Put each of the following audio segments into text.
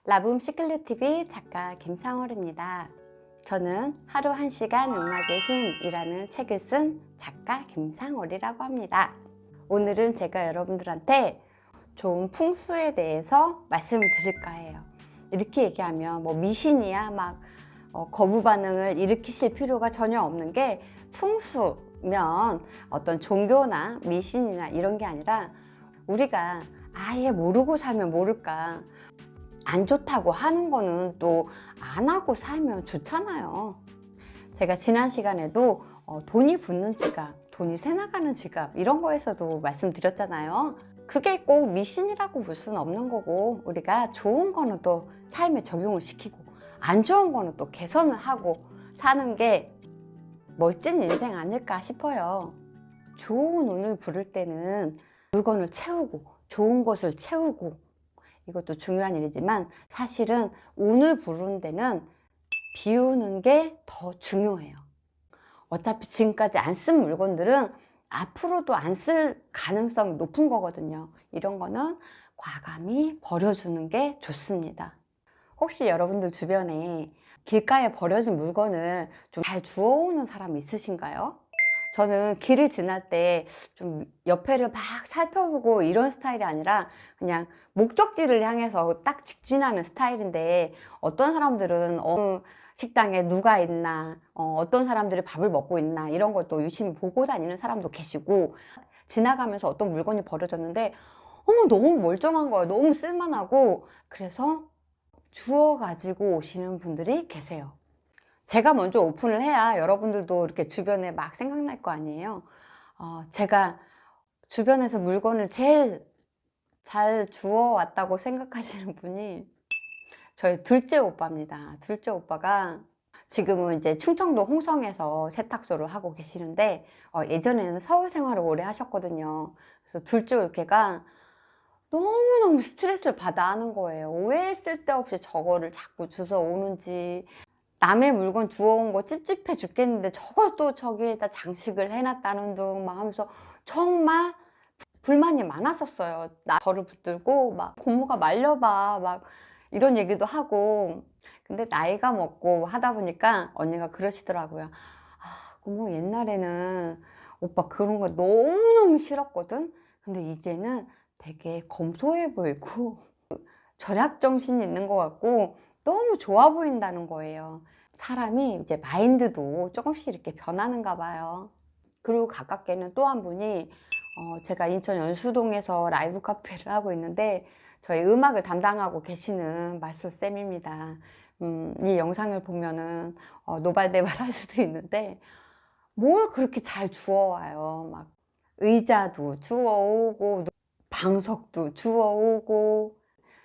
라붐 시클릿TV 작가 김상월입니다. 저는 하루 1시간 음악의 힘이라는 책을 쓴 작가 김상월이라고 합니다. 오늘은 제가 여러분들한테 좋은 풍수에 대해서 말씀을 드릴까 해요. 이렇게 얘기하면 뭐 미신이야 막 거부 반응을 일으키실 필요가 전혀 없는 게, 풍수면 어떤 종교나 미신이나 이런 게 아니라 우리가 아예 모르고 살면 모를까, 안 좋다고 하는 거는 또 안 하고 살면 좋잖아요. 제가 지난 시간에도 돈이 붙는 지갑, 돈이 새나가는 지갑 이런 거에서도 말씀드렸잖아요. 그게 꼭 미신이라고 볼 수는 없는 거고, 우리가 좋은 거는 또 삶에 적용을 시키고 안 좋은 거는 또 개선을 하고 사는 게 멋진 인생 아닐까 싶어요. 좋은 운을 부를 때는 물건을 채우고 좋은 것을 채우고, 이것도 중요한 일이지만 사실은 운을 부르는 데는 비우는 게 더 중요해요. 어차피 지금까지 안 쓴 물건들은 앞으로도 안 쓸 가능성이 높은 거거든요. 이런 거는 과감히 버려주는 게 좋습니다. 혹시 여러분들 주변에 길가에 버려진 물건을 좀 잘 주워오는 사람 있으신가요? 저는 길을 지날 때 좀 옆에를 막 살펴보고 이런 스타일이 아니라 그냥 목적지를 향해서 딱 직진하는 스타일인데, 어떤 사람들은 어느 식당에 누가 있나, 어떤 사람들이 밥을 먹고 있나 이런 걸 또 유심히 보고 다니는 사람도 계시고, 지나가면서 어떤 물건이 버려졌는데 너무 멀쩡한 거예요. 너무 쓸만하고, 그래서 주워 가지고 오시는 분들이 계세요. 제가 먼저 오픈을 해야 여러분들도 이렇게 주변에 막 생각날 거 아니에요. 제가 주변에서 물건을 제일 잘 주워왔다고 생각하시는 분이 저희 둘째 오빠입니다. 둘째 오빠가 지금은 이제 충청도 홍성에서 세탁소를 하고 계시는데, 예전에는 서울 생활을 오래 하셨거든요. 그래서 둘째 올케가 너무너무 스트레스를 받아 하는 거예요. 왜 쓸데없이 저거를 자꾸 주워 오는지, 남의 물건 주워온 거 찝찝해 죽겠는데 저것도 저기에다 장식을 해놨다는 둥 막 하면서 정말 불만이 많았었어요. 저를 붙들고 막 고모가 말려봐 막 이런 얘기도 하고. 근데 나이가 먹고 하다 보니까 언니가 그러시더라고요. 고모, 옛날에는 오빠 그런 거 너무너무 싫었거든. 근데 이제는 되게 검소해 보이고 절약정신이 있는 것 같고 너무 좋아 보인다는 거예요. 사람이 이제 마인드도 조금씩 이렇게 변하는가 봐요. 그리고 가깝게는 또 한 분이, 제가 인천 연수동에서 라이브 카페를 하고 있는데 저희 음악을 담당하고 계시는 마술쌤입니다. 이 영상을 보면은 노발대발 할 수도 있는데, 뭘 그렇게 잘 주워와요. 막 의자도 주워오고 방석도 주워오고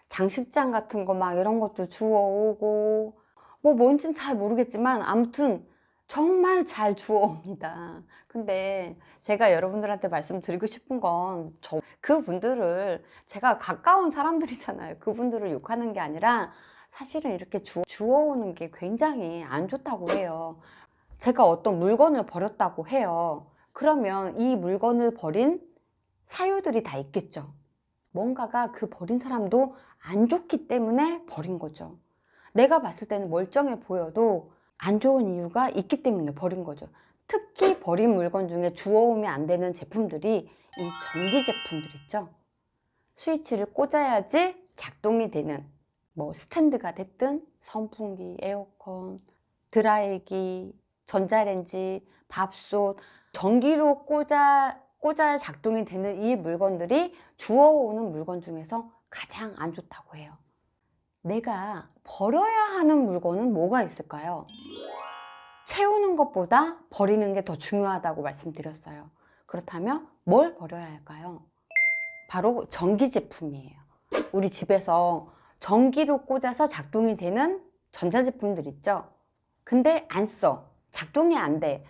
장식장 같은 거 막 이런 것도 주워오고, 뭐 뭔진 잘 모르겠지만 아무튼 정말 잘 주워옵니다. 근데 제가 여러분들한테 말씀드리고 싶은 건, 그분들을, 제가 가까운 사람들이잖아요. 그분들을 욕하는 게 아니라 사실은 이렇게 주워오는 게 굉장히 안 좋다고 해요. 제가 어떤 물건을 버렸다고 해요. 그러면 이 물건을 버린 사유들이 다 있겠죠. 뭔가가 그 버린 사람도 안 좋기 때문에 버린 거죠. 내가 봤을 때는 멀쩡해 보여도 안 좋은 이유가 있기 때문에 버린 거죠. 특히 버린 물건 중에 주워오면 안 되는 제품들이 이 전기 제품들 있죠. 스위치를 꽂아야지 작동이 되는, 뭐 스탠드가 됐든 선풍기, 에어컨, 드라이기, 전자레인지, 밥솥, 전기로 꽂아야 작동이 되는 이 물건들이 주워오는 물건 중에서 가장 안 좋다고 해요. 내가 버려야 하는 물건은 뭐가 있을까요? 채우는 것보다 버리는 게 더 중요하다고 말씀드렸어요. 그렇다면 뭘 버려야 할까요? 바로 전기 제품이에요. 우리 집에서 전기로 꽂아서 작동이 되는 전자제품들 있죠? 근데 안 써. 작동이 안 돼.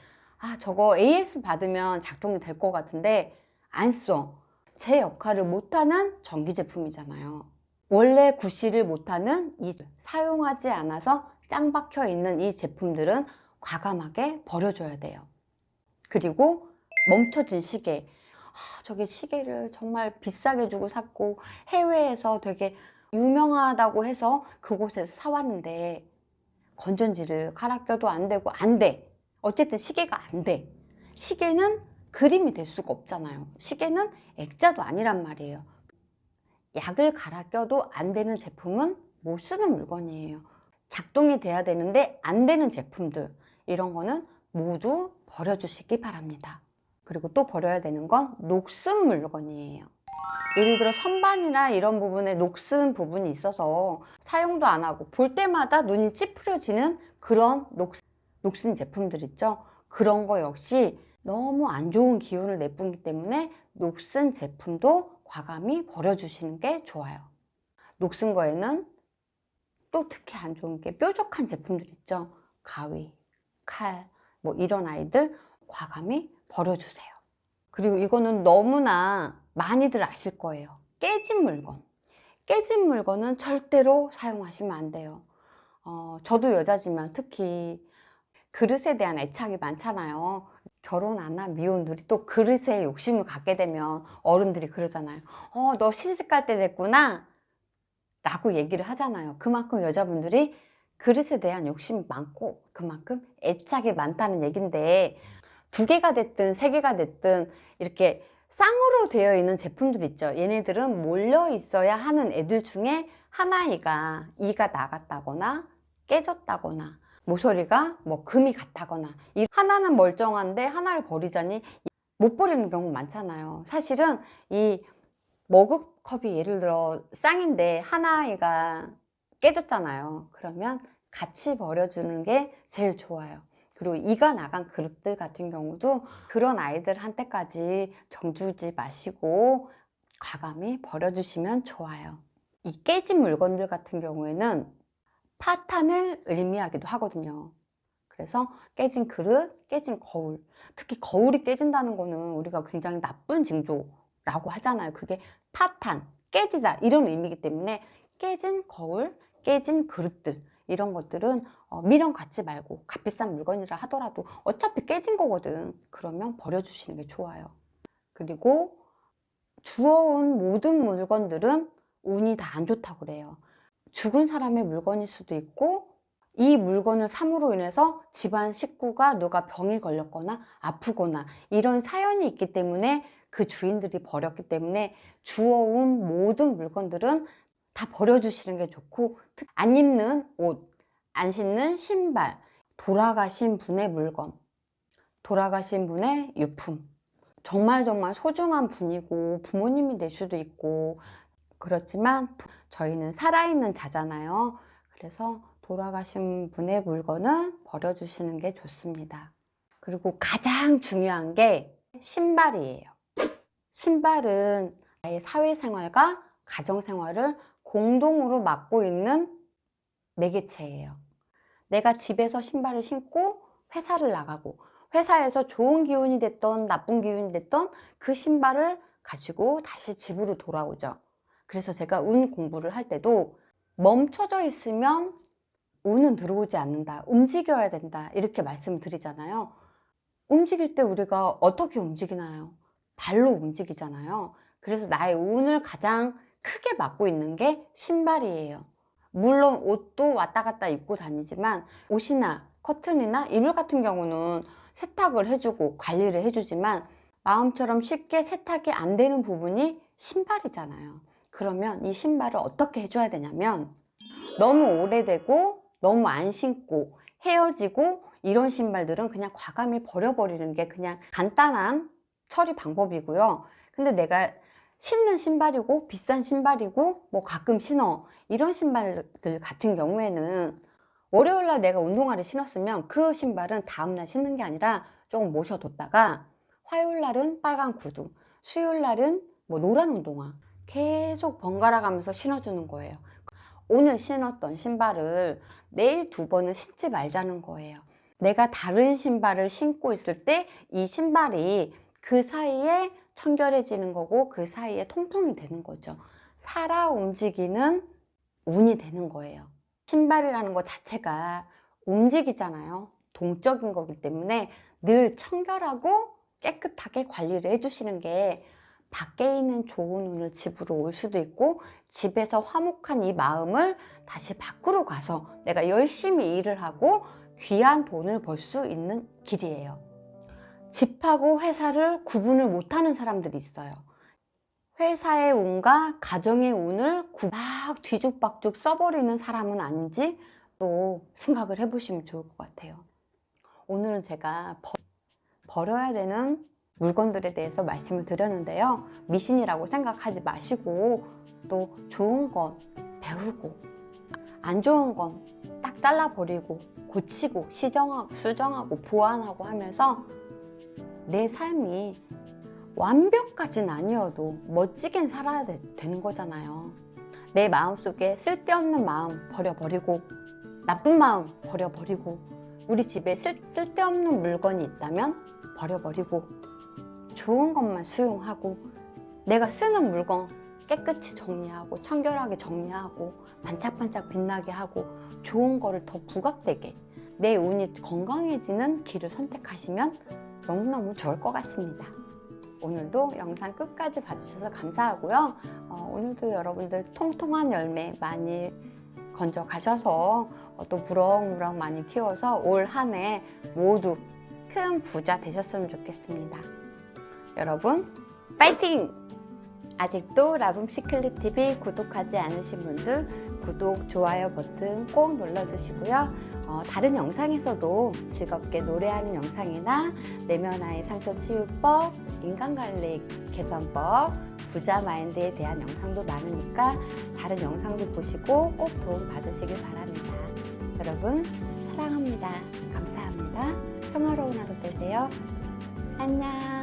저거 AS 받으면 작동이 될 것 같은데 안 써. 제 역할을 못하는 전기 제품이잖아요. 원래 구실을 못하는, 사용하지 않아서 짱 박혀 있는 이 제품들은 과감하게 버려줘야 돼요. 그리고 멈춰진 시계. 저게 시계를 정말 비싸게 주고 샀고 해외에서 되게 유명하다고 해서 그곳에서 사왔는데 건전지를 갈아 껴도 안 되고 안 돼. 어쨌든 시계가 안 돼. 시계는 그림이 될 수가 없잖아요. 시계는 액자도 아니란 말이에요. 약을 갈아 껴도 안 되는 제품은 못 쓰는 물건이에요. 작동이 돼야 되는데 안 되는 제품들, 이런 거는 모두 버려주시기 바랍니다. 그리고 또 버려야 되는 건 녹슨 물건이에요. 예를 들어 선반이나 이런 부분에 녹슨 부분이 있어서 사용도 안 하고 볼 때마다 눈이 찌푸려지는 그런 녹슨 제품들 있죠. 그런 거 역시 너무 안 좋은 기운을 내뿜기 때문에 녹슨 제품도 과감히 버려주시는 게 좋아요. 녹슨 거에는 또 특히 안 좋은 게 뾰족한 제품들 있죠. 가위, 칼, 뭐 이런 아이들 과감히 버려주세요. 그리고 이거는 너무나 많이들 아실 거예요. 깨진 물건. 깨진 물건은 절대로 사용하시면 안 돼요. 저도 여자지만 특히 그릇에 대한 애착이 많잖아요. 결혼 안 한 미혼들이 또 그릇에 욕심을 갖게 되면 어른들이 그러잖아요. 너 시집 갈 때 됐구나 라고 얘기를 하잖아요. 그만큼 여자분들이 그릇에 대한 욕심이 많고 그만큼 애착이 많다는 얘긴데, 2개가 됐든 3개가 됐든 이렇게 쌍으로 되어 있는 제품들 있죠. 얘네들은 몰려 있어야 하는 애들 중에 하나이가 이가 나갔다거나 깨졌다거나 모서리가 뭐 금이 갔다거나, 이 하나는 멀쩡한데 하나를 버리자니 못 버리는 경우 많잖아요. 사실은 이 머그컵이 예를 들어 쌍인데 하나이가 깨졌잖아요. 그러면 같이 버려주는 게 제일 좋아요. 그리고 이가 나간 그릇들 같은 경우도 그런 아이들한테까지 정주지 마시고 과감히 버려주시면 좋아요. 이 깨진 물건들 같은 경우에는 파탄을 의미하기도 하거든요. 그래서 깨진 그릇, 깨진 거울, 특히 거울이 깨진다는 거는 우리가 굉장히 나쁜 징조라고 하잖아요. 그게 파탄, 깨지다 이런 의미이기 때문에 깨진 거울, 깨진 그릇들, 이런 것들은 미련 갖지 말고 값비싼 물건이라 하더라도 어차피 깨진 거거든. 그러면 버려주시는 게 좋아요. 그리고 주워온 모든 물건들은 운이 다 안 좋다고 그래요. 죽은 사람의 물건일 수도 있고 이 물건을 삼으로 인해서 집안 식구가 누가 병이 걸렸거나 아프거나 이런 사연이 있기 때문에 그 주인들이 버렸기 때문에 주워온 모든 물건들은 다 버려주시는 게 좋고, 안 입는 옷, 안 신는 신발, 돌아가신 분의 물건, 돌아가신 분의 유품, 정말 소중한 분이고 부모님이 될 수도 있고 그렇지만 저희는 살아있는 자잖아요. 그래서 돌아가신 분의 물건은 버려주시는 게 좋습니다. 그리고 가장 중요한 게 신발이에요. 신발은 나의 사회생활과 가정생활을 공동으로 맡고 있는 매개체예요. 내가 집에서 신발을 신고 회사를 나가고 회사에서 좋은 기운이 됐던 나쁜 기운이 됐던 그 신발을 가지고 다시 집으로 돌아오죠. 그래서 제가 운 공부를 할 때도 멈춰져 있으면 운은 들어오지 않는다, 움직여야 된다 이렇게 말씀을 드리잖아요. 움직일 때 우리가 어떻게 움직이나요? 발로 움직이잖아요. 그래서 나의 운을 가장 크게 맡고 있는 게 신발이에요. 물론 옷도 왔다 갔다 입고 다니지만 옷이나 커튼이나 이불 같은 경우는 세탁을 해주고 관리를 해주지만 마음처럼 쉽게 세탁이 안 되는 부분이 신발이잖아요. 그러면 이 신발을 어떻게 해줘야 되냐면, 너무 오래되고 너무 안 신고 헤어지고 이런 신발들은 그냥 과감히 버려버리는 게 그냥 간단한 처리 방법이고요. 근데 내가 신는 신발이고 비싼 신발이고 뭐 가끔 신어 이런 신발들 같은 경우에는 월요일날 내가 운동화를 신었으면 그 신발은 다음날 신는 게 아니라 조금 모셔뒀다가 화요일날은 빨간 구두, 수요일날은 뭐 노란 운동화 계속 번갈아 가면서 신어주는 거예요. 오늘 신었던 신발을 내일 2번은 신지 말자는 거예요. 내가 다른 신발을 신고 있을 때 이 신발이 그 사이에 청결해지는 거고 그 사이에 통풍이 되는 거죠. 살아 움직이는 운이 되는 거예요. 신발이라는 것 자체가 움직이잖아요. 동적인 거기 때문에 늘 청결하고 깨끗하게 관리를 해주시는 게 밖에 있는 좋은 운을 집으로 올 수도 있고, 집에서 화목한 이 마음을 다시 밖으로 가서 내가 열심히 일을 하고 귀한 돈을 벌 수 있는 길이에요. 집하고 회사를 구분을 못하는 사람들이 있어요. 회사의 운과 가정의 운을 막 뒤죽박죽 써버리는 사람은 아닌지 또 생각을 해보시면 좋을 것 같아요. 오늘은 제가 버려야 되는 물건들에 대해서 말씀을 드렸는데요. 미신이라고 생각하지 마시고, 또 좋은 건 배우고, 안 좋은 건 딱 잘라버리고 고치고 시정하고 수정하고 보완하고 하면서 내 삶이 완벽까진 아니어도 멋지게 살아야 되는 거잖아요. 내 마음속에 쓸데없는 마음 버려버리고, 나쁜 마음 버려버리고, 우리 집에 쓸데없는 물건이 있다면 버려버리고, 좋은 것만 수용하고, 내가 쓰는 물건 깨끗이 정리하고 청결하게 정리하고 반짝반짝 빛나게 하고 좋은 거를 더 부각되게 내 운이 건강해지는 길을 선택하시면 너무너무 좋을 것 같습니다. 오늘도 영상 끝까지 봐주셔서 감사하고요. 오늘도 여러분들 통통한 열매 많이 건져 가셔서 또 무럭무럭 많이 키워서 올 한 해 모두 큰 부자 되셨으면 좋겠습니다. 여러분 파이팅! 아직도 라붐시클릿TV 구독하지 않으신 분들 구독, 좋아요 버튼 꼭 눌러주시고요. 다른 영상에서도 즐겁게 노래하는 영상이나 내면화의 상처 치유법, 인간관리 개선법, 부자 마인드에 대한 영상도 많으니까 다른 영상도 보시고 꼭 도움 받으시길 바랍니다. 여러분 사랑합니다. 감사합니다. 평화로운 하루 되세요. 안녕.